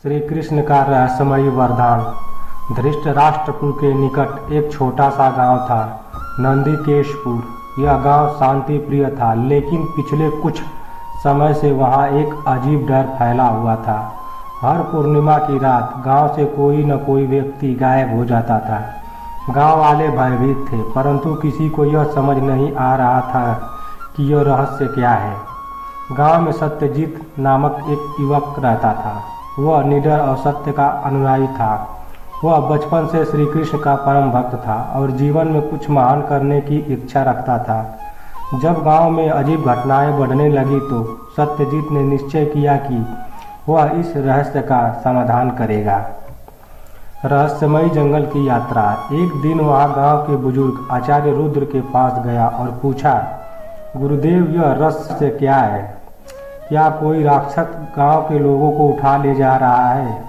श्री कृष्ण का रहस्यमयी वरदान। धृतराष्ट्रपुर के निकट एक छोटा सा गांव था, नंदिकेशपुर। यह गांव शांति प्रिय था, लेकिन पिछले कुछ समय से वहां एक अजीब डर फैला हुआ था। हर पूर्णिमा की रात गांव से कोई न कोई व्यक्ति गायब हो जाता था। गांव वाले भयभीत थे, परंतु किसी को यह समझ नहीं आ रहा था कि यह रहस्य क्या है। गांव में सत्यजीत नामक एक युवक रहता था। वह निडर और सत्य का अनुयायी था। वह बचपन से श्री कृष्ण का परम भक्त था और जीवन में कुछ महान करने की इच्छा रखता था। जब गांव में अजीब घटनाएं बढ़ने लगी तो सत्यजीत ने निश्चय किया कि वह इस रहस्य का समाधान करेगा। रहस्यमयी जंगल की यात्रा। एक दिन वह गांव के बुजुर्ग आचार्य रुद्र के पास गया और पूछा, गुरुदेव, यह रहस्य क्या है? क्या कोई राक्षस गांव के लोगों को उठा ले जा रहा है?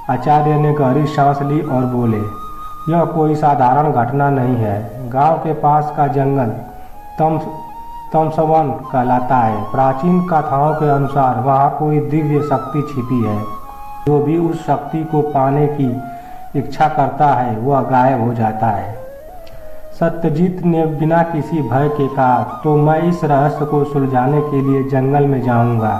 आचार्य ने गहरी सांस ली और बोले, यह कोई साधारण घटना नहीं है। गांव के पास का जंगल तमसवन कहलाता है। प्राचीन कथाओं के अनुसार वहां कोई दिव्य शक्ति छिपी है। जो भी उस शक्ति को पाने की इच्छा करता है वह गायब हो जाता है। सत्यजीत ने बिना किसी भय के कहा, तो मैं इस रहस्य को सुलझाने के लिए जंगल में जाऊंगा।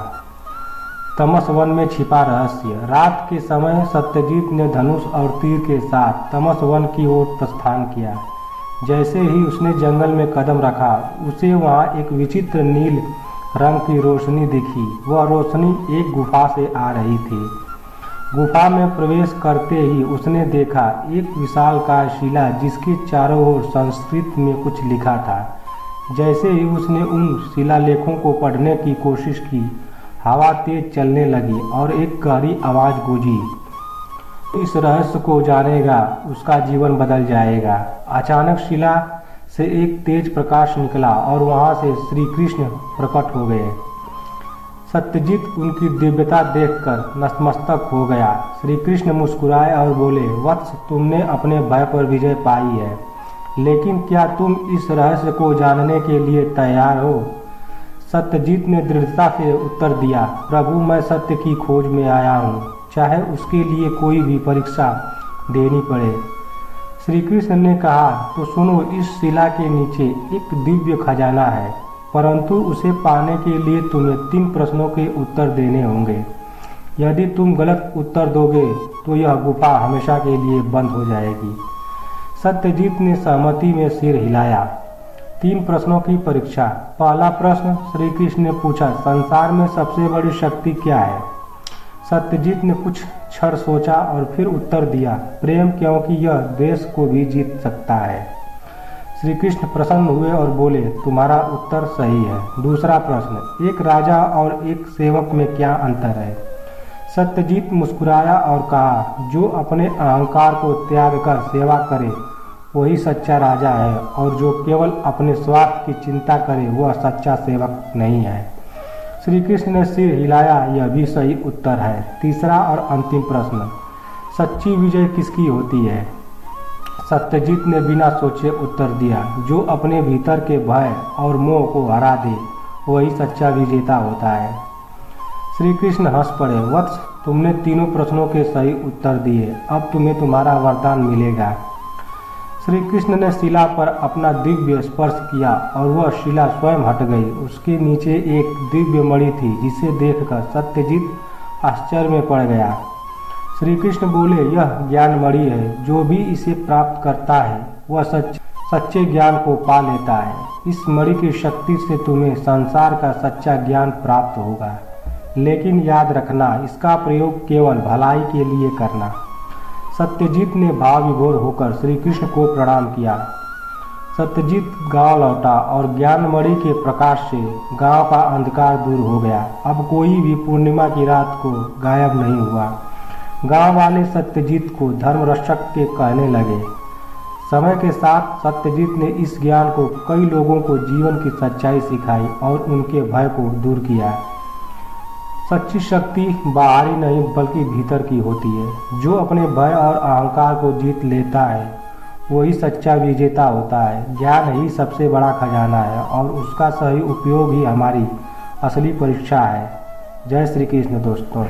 तमस वन में छिपा रहस्य। रात के समय सत्यजीत ने धनुष और तीर के साथ तमस वन की ओर प्रस्थान किया। जैसे ही उसने जंगल में कदम रखा, उसे वहां एक विचित्र नील रंग की रोशनी दिखी। वह रोशनी एक गुफा से आ रही थी। गुफा में प्रवेश करते ही उसने देखा एक विशालकाय शिला, जिसके चारों ओर संस्कृत में कुछ लिखा था। जैसे ही उसने उन शिलालेखों को पढ़ने की कोशिश की, हवा तेज चलने लगी और एक गहरी आवाज गूंजी, इस रहस्य को जानेगा उसका जीवन बदल जाएगा। अचानक शिला से एक तेज प्रकाश निकला और वहां से श्री कृष्ण प्रकट हो गए। सत्यजीत उनकी दिव्यता देखकर नतमस्तक हो गया। श्री कृष्ण मुस्कुराए और बोले, वत्स, तुमने अपने भय पर विजय पाई है, लेकिन क्या तुम इस रहस्य को जानने के लिए तैयार हो? सत्यजीत ने दृढ़ता से उत्तर दिया, प्रभु, मैं सत्य की खोज में आया हूँ, चाहे उसके लिए कोई भी परीक्षा देनी पड़े। श्री कृष्ण ने कहा, तो सुनो, इस शिला के नीचे एक दिव्य खजाना है, परंतु उसे पाने के लिए तुम्हें 3 प्रश्नों के उत्तर देने होंगे। यदि तुम गलत उत्तर दोगे तो यह गुफा हमेशा के लिए बंद हो जाएगी। सत्यजीत ने सहमति में सिर हिलाया। 3 प्रश्नों की परीक्षा। पहला प्रश्न, श्री कृष्ण ने पूछा, संसार में सबसे बड़ी शक्ति क्या है? सत्यजीत ने कुछ क्षण सोचा और फिर उत्तर दिया, प्रेम, क्योंकि यह द्वेष को भी जीत सकता है। श्री कृष्ण प्रसन्न हुए और बोले, तुम्हारा उत्तर सही है। दूसरा प्रश्न, एक राजा और एक सेवक में क्या अंतर है? सत्यजीत मुस्कुराया और कहा, जो अपने अहंकार को त्याग कर सेवा करे वही सच्चा राजा है, और जो केवल अपने स्वार्थ की चिंता करे वह सच्चा सेवक नहीं है। श्री कृष्ण ने सिर हिलाया, यह भी सही उत्तर है। तीसरा और अंतिम प्रश्न, सच्ची विजय किसकी होती है? सत्यजीत ने बिना सोचे उत्तर दिया, जो अपने भीतर के भय और मोह को हरा दे वही सच्चा विजेता होता है। श्री कृष्ण हंस पड़े, वत्स, तुमने तीनों प्रश्नों के सही उत्तर दिए, अब तुम्हें तुम्हारा वरदान मिलेगा। श्री कृष्ण ने शिला पर अपना दिव्य स्पर्श किया और वह शिला स्वयं हट गई। उसके नीचे एक दिव्य मणि थी, जिसे देखकर सत्यजीत आश्चर्य में पड़ गया। श्री कृष्ण बोले, यह ज्ञान मणि है, जो भी इसे प्राप्त करता है वह सच्चे ज्ञान को पा लेता है। इस मणि की शक्ति से तुम्हें संसार का सच्चा ज्ञान प्राप्त होगा, लेकिन याद रखना, इसका प्रयोग केवल भलाई के लिए करना। सत्यजीत ने भाव विभोर होकर श्री कृष्ण को प्रणाम किया। सत्यजीत गांव लौटा और ज्ञान मणि के प्रकाश से गांव का अंधकार दूर हो गया। अब कोई भी पूर्णिमा की रात को गायब नहीं हुआ। गांव वाले सत्यजीत को धर्मरक्षक के कहने लगे। समय के साथ सत्यजीत ने इस ज्ञान को कई लोगों को जीवन की सच्चाई सिखाई और उनके भय को दूर किया। सच्ची शक्ति बाहरी नहीं बल्कि भीतर की होती है। जो अपने भय और अहंकार को जीत लेता है वही सच्चा विजेता होता है। ज्ञान ही सबसे बड़ा खजाना है और उसका सही उपयोग ही हमारी असली परीक्षा है। जय श्री कृष्ण दोस्तों।